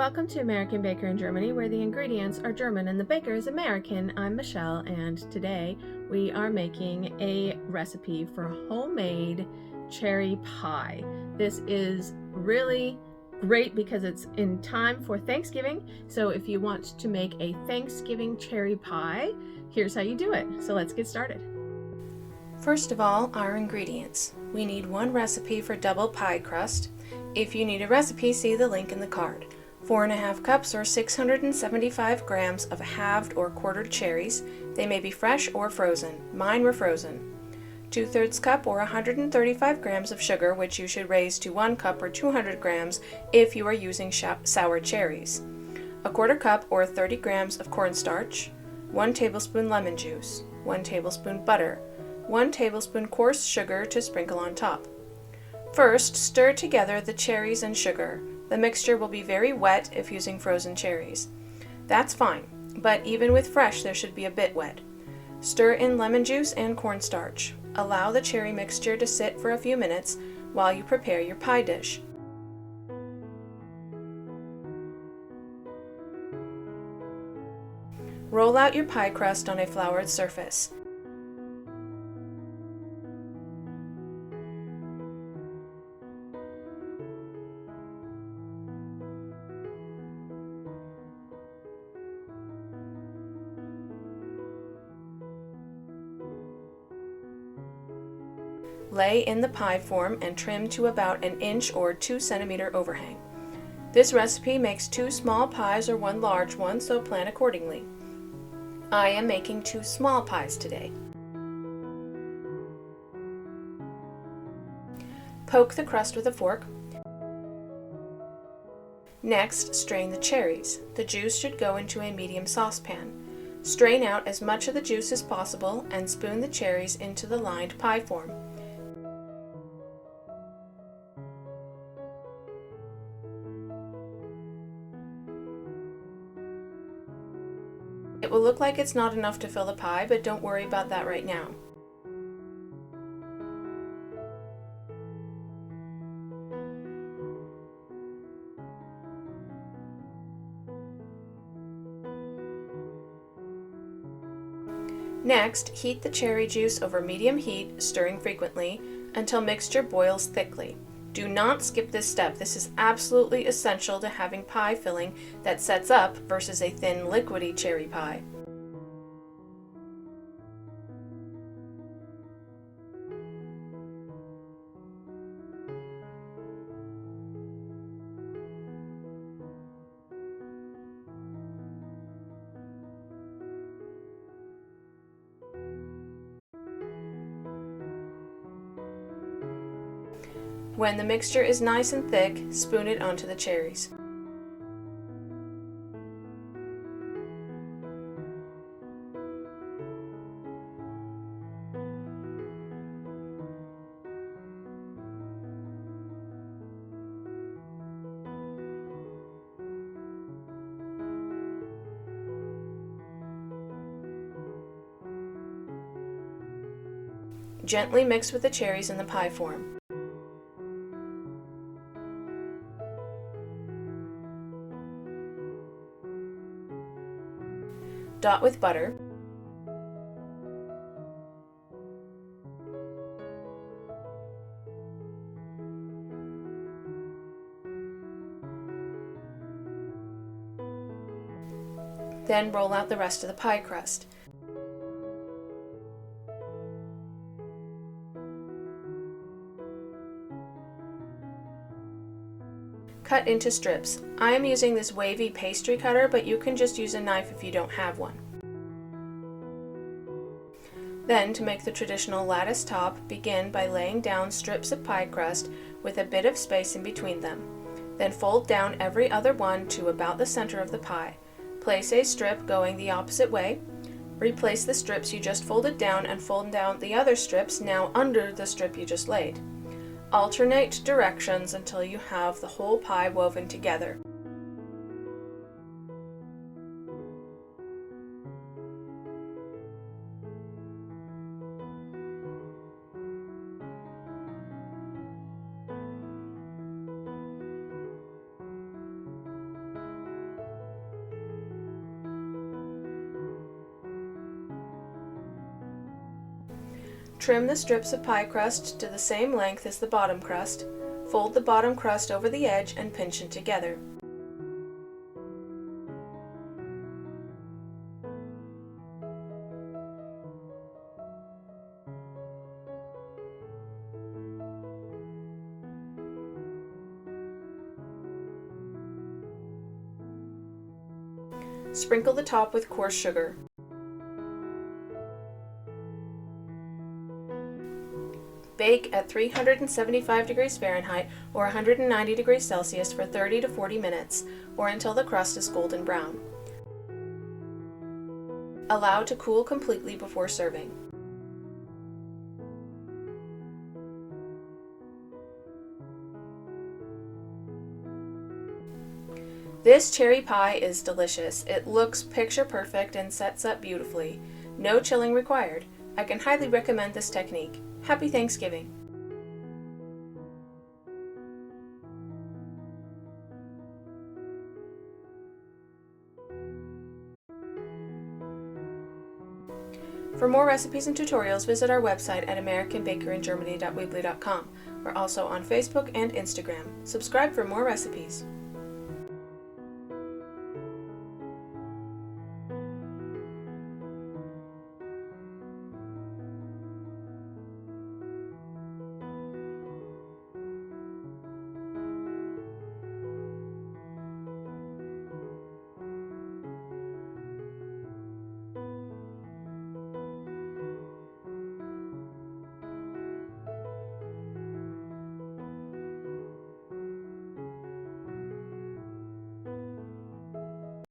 Welcome to American Baker in Germany, where the ingredients are German and the baker is American. I'm Michelle, and today we are making a recipe for homemade cherry pie. This is really great because it's in time for Thanksgiving. So if you want to make a Thanksgiving cherry pie, here's how you do it. So let's get started. First of all, our ingredients. We need one recipe for double pie crust. If you need a recipe, see the link in the card. 4½ cups or 675 grams of halved or quartered cherries. They may be fresh or frozen. Mine were frozen. 2/3 cup or 135 grams of sugar, which you should raise to 1 cup or 200 grams if you are using sour cherries. 1/4 cup or 30 grams of cornstarch. 1 tablespoon lemon juice. 1 tablespoon butter. 1 tablespoon coarse sugar to sprinkle on top. First, stir together the cherries and sugar. The mixture will be very wet if using frozen cherries. That's fine, but even with fresh there should be a bit wet. Stir in lemon juice and cornstarch. Allow the cherry mixture to sit for a few minutes while you prepare your pie dish. Roll out your pie crust on a floured surface. Lay in the pie form and trim to about 1 inch or 2 centimeter overhang. This recipe makes 2 small pies or 1 large one, so plan accordingly. I am making 2 small pies today. Poke the crust with a fork. Next, strain the cherries. The juice should go into a medium saucepan. Strain out as much of the juice as possible and spoon the cherries into the lined pie form. It will look like it's not enough to fill the pie, but don't worry about that right now. Next, heat the cherry juice over medium heat, stirring frequently, until mixture boils thickly. Do not skip this step. This is absolutely essential to having pie filling that sets up versus a thin, liquidy cherry pie. When the mixture is nice and thick, spoon it onto the cherries. Gently mix with the cherries in the pie form. Dot with butter. Then roll out the rest of the pie crust. Cut into strips. I am using this wavy pastry cutter, but you can just use a knife if you don't have one. Then, to make the traditional lattice top, begin by laying down strips of pie crust with a bit of space in between them. Then fold down every other one to about the center of the pie. Place a strip going the opposite way. Replace the strips you just folded down and fold down the other strips now under the strip you just laid. Alternate directions until you have the whole pie woven together. Trim the strips of pie crust to the same length as the bottom crust. Fold the bottom crust over the edge and pinch it together. Sprinkle the top with coarse sugar. Bake at 375 degrees Fahrenheit or 190 degrees Celsius for 30 to 40 minutes, or until the crust is golden brown. Allow to cool completely before serving. This cherry pie is delicious. It looks picture perfect and sets up beautifully. No chilling required. I can highly recommend this technique. Happy Thanksgiving! For more recipes and tutorials, visit our website at americanbakeryingermany.weebly.com. We're also on Facebook and Instagram. Subscribe for more recipes.